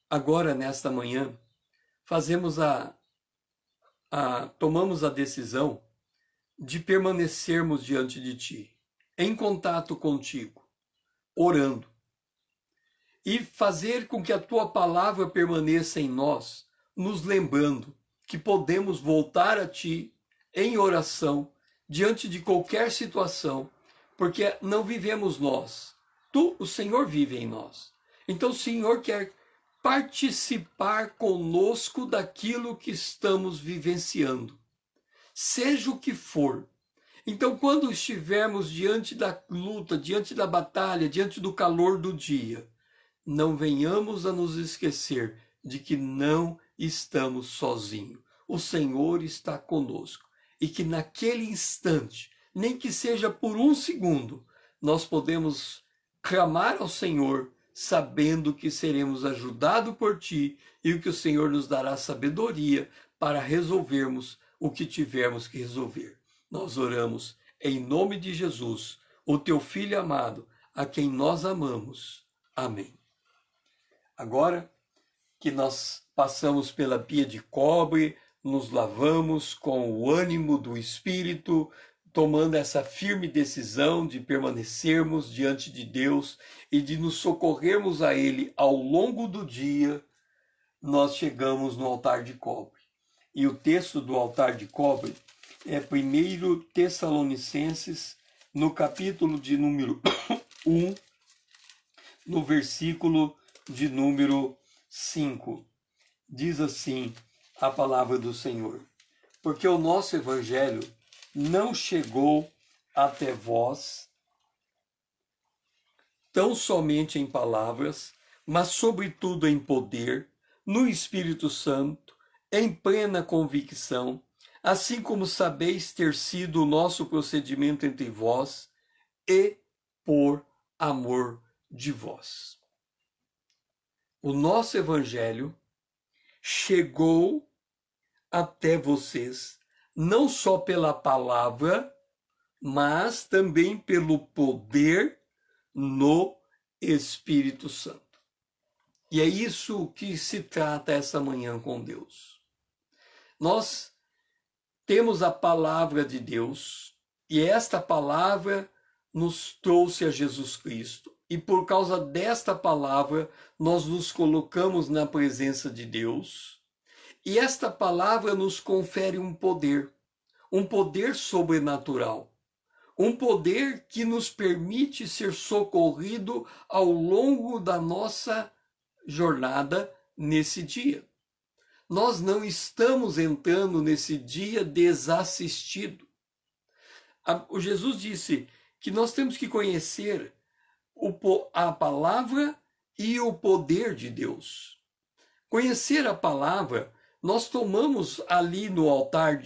[SPEAKER 1] agora nesta manhã tomamos a decisão de permanecermos diante de Ti, em contato contigo, orando, e fazer com que a Tua palavra permaneça em nós, nos lembrando que podemos voltar a Ti em oração, diante de qualquer situação, porque não vivemos nós. Tu, o Senhor, vive em nós. Então o Senhor quer participar conosco daquilo que estamos vivenciando, seja o que for. Então, quando estivermos diante da luta, diante da batalha, diante do calor do dia, não venhamos a nos esquecer de que não estamos sozinhos. O Senhor está conosco. E que naquele instante, nem que seja por um segundo, nós podemos clamar ao Senhor, sabendo que seremos ajudados por Ti e que o Senhor nos dará sabedoria para resolvermos o que tivermos que resolver. Nós oramos em nome de Jesus, o Teu Filho amado, a quem nós amamos. Amém. Agora que nós passamos pela pia de cobre, nos lavamos com o ânimo do Espírito, tomando essa firme decisão de permanecermos diante de Deus e de nos socorrermos a Ele ao longo do dia, nós chegamos no altar de cobre. E o texto do altar de cobre é 1 Tessalonicenses, no capítulo de número 1, no versículo de número 5. Diz assim a palavra do Senhor: porque o nosso evangelho não chegou até vós tão somente em palavras, mas sobretudo em poder, no Espírito Santo, em plena convicção, assim como sabeis ter sido o nosso procedimento entre vós e por amor de vós. O nosso evangelho chegou até vocês, não só pela palavra, mas também pelo poder no Espírito Santo. E é isso que se trata essa manhã com Deus. Nós temos a palavra de Deus, e esta palavra nos trouxe a Jesus Cristo. E por causa desta palavra, nós nos colocamos na presença de Deus. E esta palavra nos confere um poder sobrenatural, um poder que nos permite ser socorrido ao longo da nossa jornada nesse dia. Nós não estamos entrando nesse dia desassistido. O Jesus disse que nós temos que conhecer a palavra e o poder de Deus. Conhecer a palavra, nós tomamos ali no altar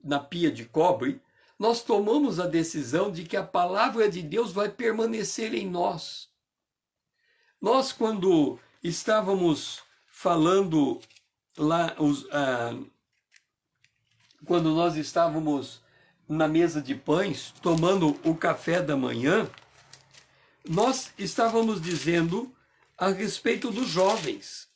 [SPEAKER 1] na pia de cobre, nós tomamos a decisão de que a palavra de Deus vai permanecer em nós. Nós, quando estávamos falando lá, quando nós estávamos na mesa de pães, tomando o café da manhã, nós estávamos dizendo a respeito dos jovens.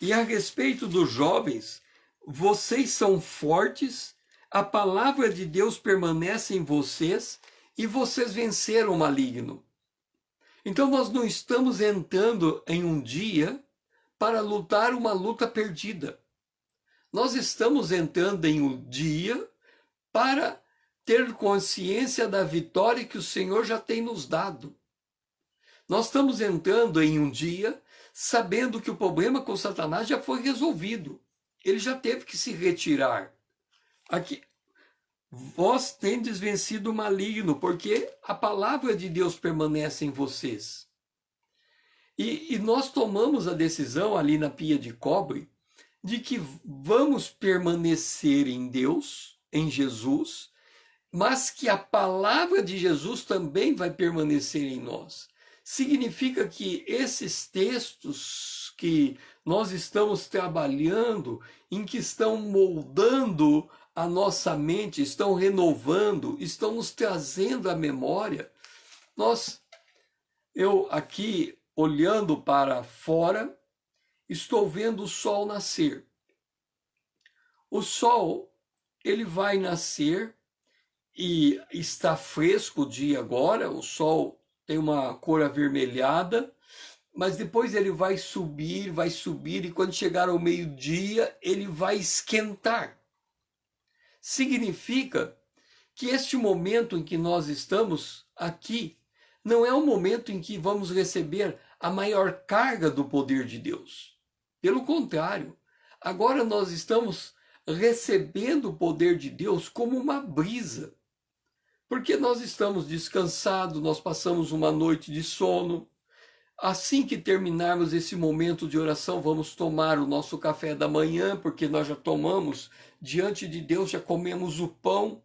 [SPEAKER 1] E a respeito dos jovens, vocês são fortes, a palavra de Deus permanece em vocês e vocês venceram o maligno. Então nós não estamos entrando em um dia para lutar uma luta perdida. Nós estamos entrando em um dia para ter consciência da vitória que o Senhor já tem nos dado. Nós estamos entrando em um dia sabendo que o problema com Satanás já foi resolvido. Ele já teve que se retirar. Aqui, vós tendes vencido o maligno, porque a palavra de Deus permanece em vocês. E nós tomamos a decisão ali na pia de cobre de que vamos permanecer em Deus, em Jesus, mas que a palavra de Jesus também vai permanecer em nós. Significa que esses textos que nós estamos trabalhando, em que estão moldando a nossa mente, estão renovando, estão nos trazendo à memória. Eu aqui, olhando para fora, estou vendo o sol nascer. O sol, ele vai nascer e está fresco o dia agora, o sol tem uma cor avermelhada, mas depois ele vai subir, e quando chegar ao meio-dia, ele vai esquentar. Significa que este momento em que nós estamos aqui não é um momento em que vamos receber a maior carga do poder de Deus. Pelo contrário, agora nós estamos recebendo o poder de Deus como uma brisa. Porque nós estamos descansados, nós passamos uma noite de sono. Assim que terminarmos esse momento de oração, vamos tomar o nosso café da manhã, porque nós já tomamos diante de Deus, já comemos o pão,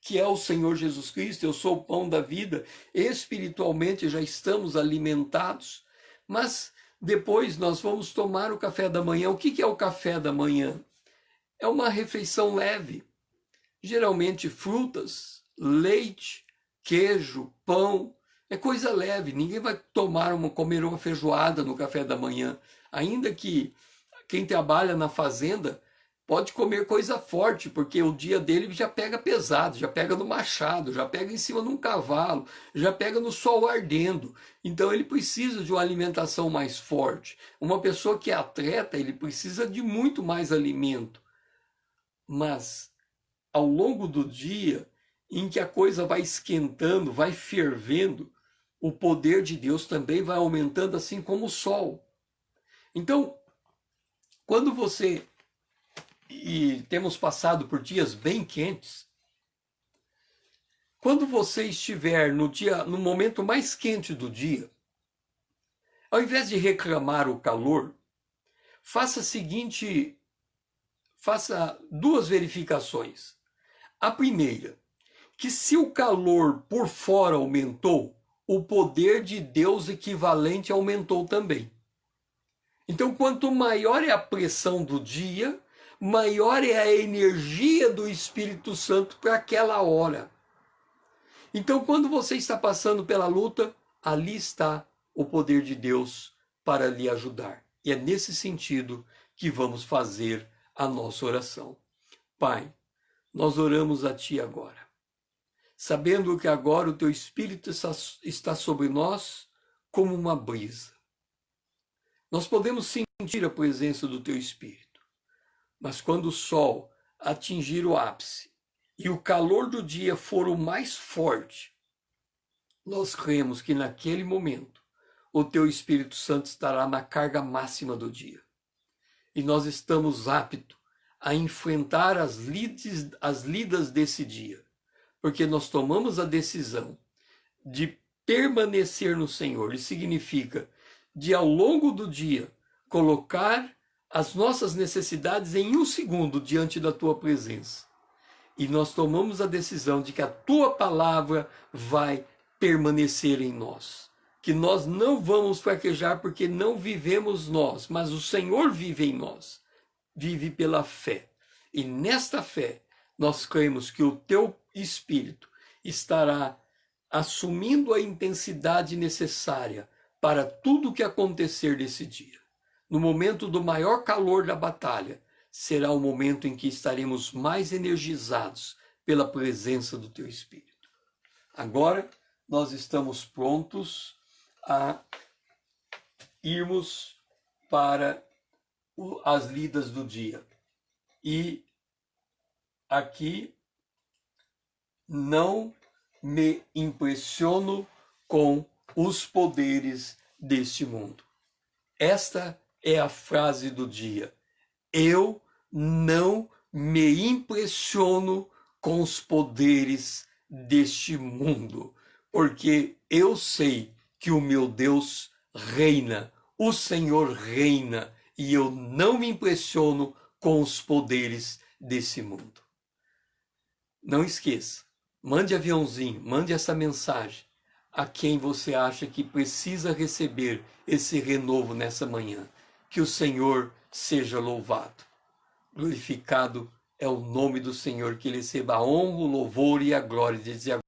[SPEAKER 1] que é o Senhor Jesus Cristo. Eu sou o pão da vida. Espiritualmente já estamos alimentados, mas depois nós vamos tomar o café da manhã. O que é o café da manhã? É uma refeição leve, geralmente frutas, leite, queijo, pão. É coisa leve, ninguém vai comer uma feijoada no café da manhã. Ainda que quem trabalha na fazenda pode comer coisa forte, porque o dia dele já pega pesado, já pega no machado, já pega em cima de um cavalo, já pega no sol ardendo. Então ele precisa de uma alimentação mais forte. Uma pessoa que é atleta, ele precisa de muito mais alimento. Mas ao longo do dia, em que a coisa vai esquentando, vai fervendo, o poder de Deus também vai aumentando, assim como o sol. Então, quando temos passado por dias bem quentes, quando você estiver no momento mais quente do dia, ao invés de reclamar o calor, faça duas verificações. A primeira, que se o calor por fora aumentou, o poder de Deus equivalente aumentou também. Então, quanto maior é a pressão do dia, maior é a energia do Espírito Santo para aquela hora. Então, quando você está passando pela luta, ali está o poder de Deus para lhe ajudar. E é nesse sentido que vamos fazer a nossa oração. Pai, nós oramos a Ti agora, sabendo que agora o Teu Espírito está sobre nós como uma brisa. Nós podemos sentir a presença do Teu Espírito, mas quando o sol atingir o ápice e o calor do dia for o mais forte, nós cremos que naquele momento o Teu Espírito Santo estará na carga máxima do dia. E nós estamos aptos a enfrentar as lidas desse dia, porque nós tomamos a decisão de permanecer no Senhor. Isso significa de, ao longo do dia, colocar as nossas necessidades em um segundo diante da Tua presença. E nós tomamos a decisão de que a Tua palavra vai permanecer em nós. Que nós não vamos fraquejar porque não vivemos nós, mas o Senhor vive em nós. Vive pela fé. E nesta fé, nós cremos que o Teu Espírito estará assumindo a intensidade necessária para tudo o que acontecer nesse dia. No momento do maior calor da batalha, será o momento em que estaremos mais energizados pela presença do Teu Espírito. Agora, nós estamos prontos a irmos para as lidas do dia. E aqui não me impressiono com os poderes deste mundo. Esta é a frase do dia. Eu não me impressiono com os poderes deste mundo, porque eu sei que o meu Deus reina, o Senhor reina, e eu não me impressiono com os poderes desse mundo. Não esqueça, mande aviãozinho, mande essa mensagem a quem você acha que precisa receber esse renovo nessa manhã. Que o Senhor seja louvado, glorificado é o nome do Senhor, que ele receba a honra, o louvor e a glória de dizer